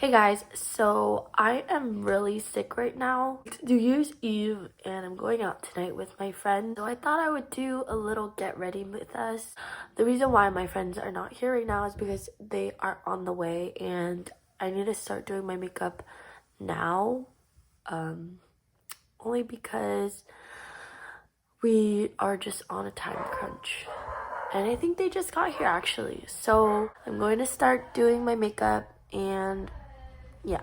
Hey guys, so I am really sick right now. It's New Year's Eve and I'm going out tonight with my friends. So I thought I would do a little get ready with us. The reason why my friends are not here right now is because they are on the way and I need to start doing my makeup now. Only because we are just on a time crunch. And I think they just got here actually. So I'm going to start doing my makeup and yeah.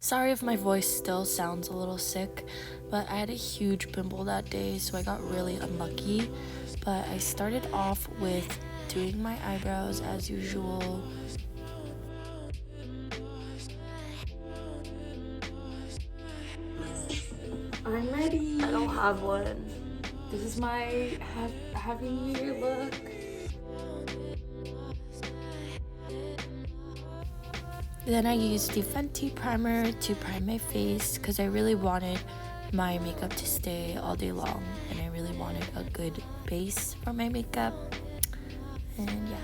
Sorry if my voice still sounds a little sick, but I had a huge pimple that day, so I got really unlucky. But I started off with doing my eyebrows as usual. I'm ready. I don't have one. This is my Happy New Year look. Then I used the Fenty primer to prime my face because I really wanted my makeup to stay all day long and I really wanted a good base for my makeup. And yeah.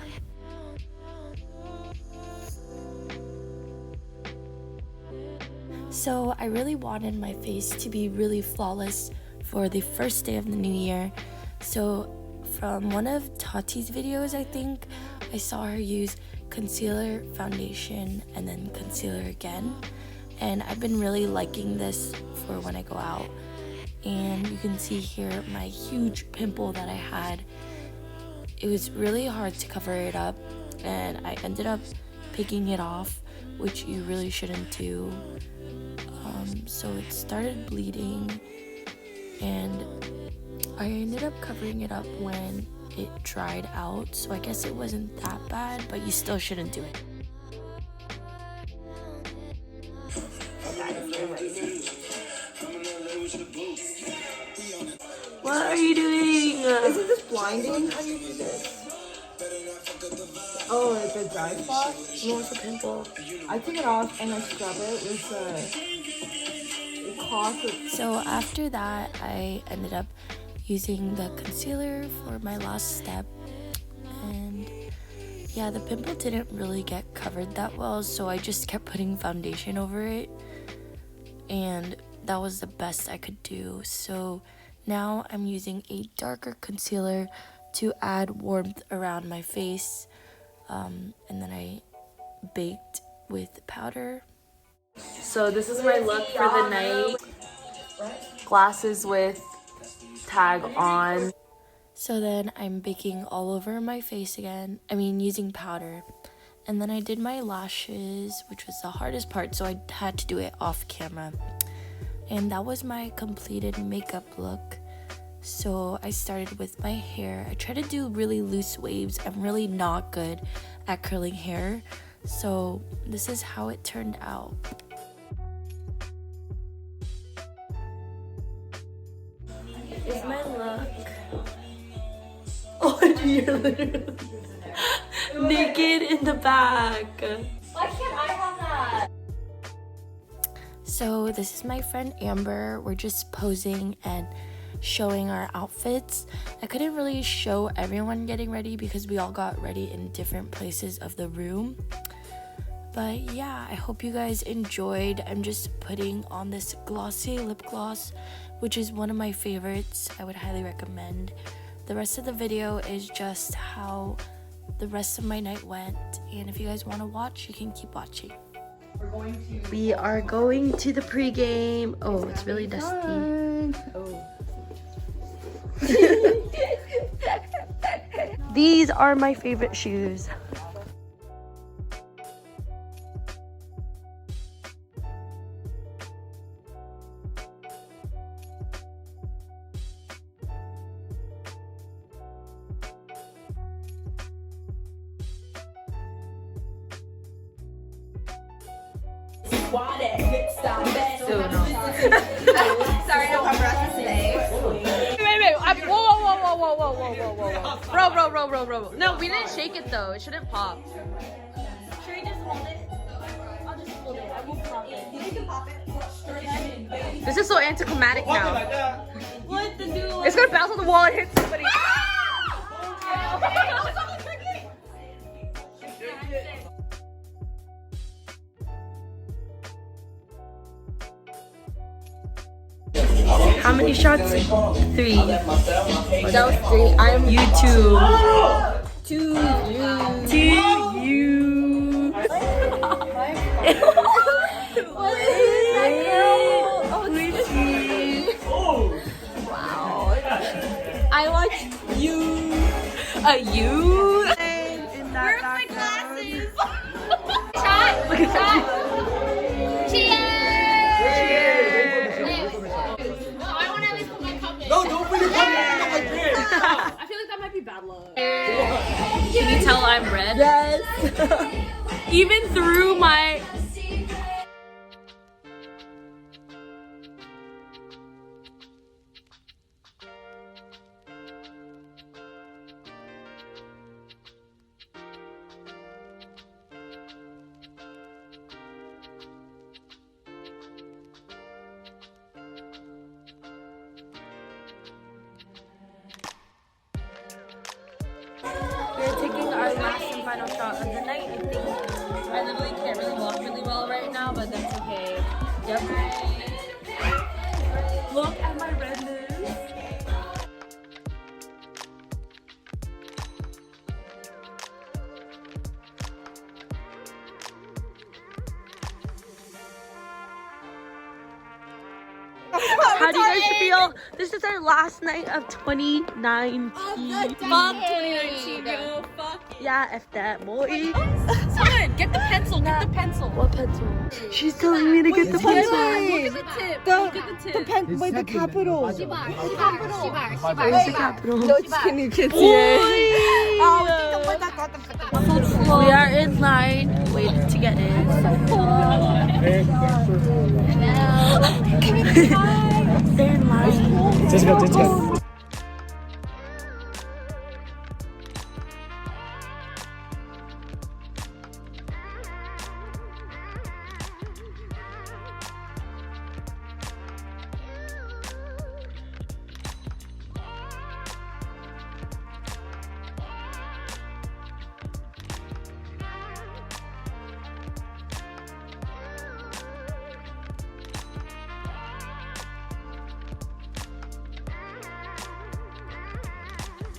So I really wanted my face to be really flawless for the first day of the new year. So from one of Tati's videos, I think, I saw her use concealer, foundation, and then concealer again. And I've been really liking this for when I go out. And you can see here my huge pimple that I had. It was really hard to cover it up and I ended up picking it off, which you really shouldn't do. So it started bleeding and I ended up covering it up when it dried out, so I guess it wasn't that bad, but you still shouldn't do it. What are you doing? Isn't this blinding? How do you do this? Oh, it's a dry spot? No, it's a pimple. I take it off and I scrub it with a cloth. So after that, I ended up using the concealer for my last step. And yeah, the pimple didn't really get covered that well, so I just kept putting foundation over it. And that was the best I could do. So now I'm using a darker concealer to add warmth around my face. And then I baked with powder. So this is my look for the night. Glasses with tag on. So then I'm baking all over my face again. Using powder. And then I did my lashes, which was the hardest part, so I had to do it off camera. And that was my completed makeup look. So I started with my hair. I try to do really loose waves. I'm really not good at curling hair. So this is how it turned out. Is my look. Oh, you're literally naked in the back. Why can't I have that? So this is my friend Amber. We're just posing and showing our outfits. I couldn't really show everyone getting ready because we all got ready in different places of the room. But yeah, I hope you guys enjoyed. I'm just putting on this glossy lip gloss, which is one of my favorites. I would highly recommend. The rest of the video is just how the rest of my night went. And if you guys want to watch, you can keep watching. We are going to the pregame. Oh, it's really dusty. Oh. These are my favorite shoes. So no. Sorry, no paparazzi today. Wait. Whoa. Bro. No, we didn't shake it though. It shouldn't pop. Should we just hold it? I'll just hold it. I won't pop it. You can pop it. This is so anticlimactic now. What the do? It's gonna bounce on the wall and hit somebody. How many shots? 3. That was 3. I'm You too. to you. To you. What is that girl? I watched you. You. Where's my glasses? Shot! Shot! Cheers! No, I want to at least put my cup in. No, don't put your cup in like this. I feel like that might be bad luck. Can you tell I'm red? Yes. Even through my... We're taking our last and final shot of the night, I think. I literally can't really walk really well right now, but that's okay. Yep. Look at my redness. How do you guys feel? This is our last night of 2019. Fuck 2019, bro. Fuck. Yeah, F that, boy. Someone, get the pencil, get the pencil. What pencil? She's telling me to get the pencil. Look at the tip. Look at the tip. Wait, the capital. Where's the capital? No, it's can you kids We are in line, waiting to get in. They're in line. Jessica.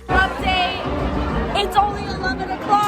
Update! It's only 11 o'clock!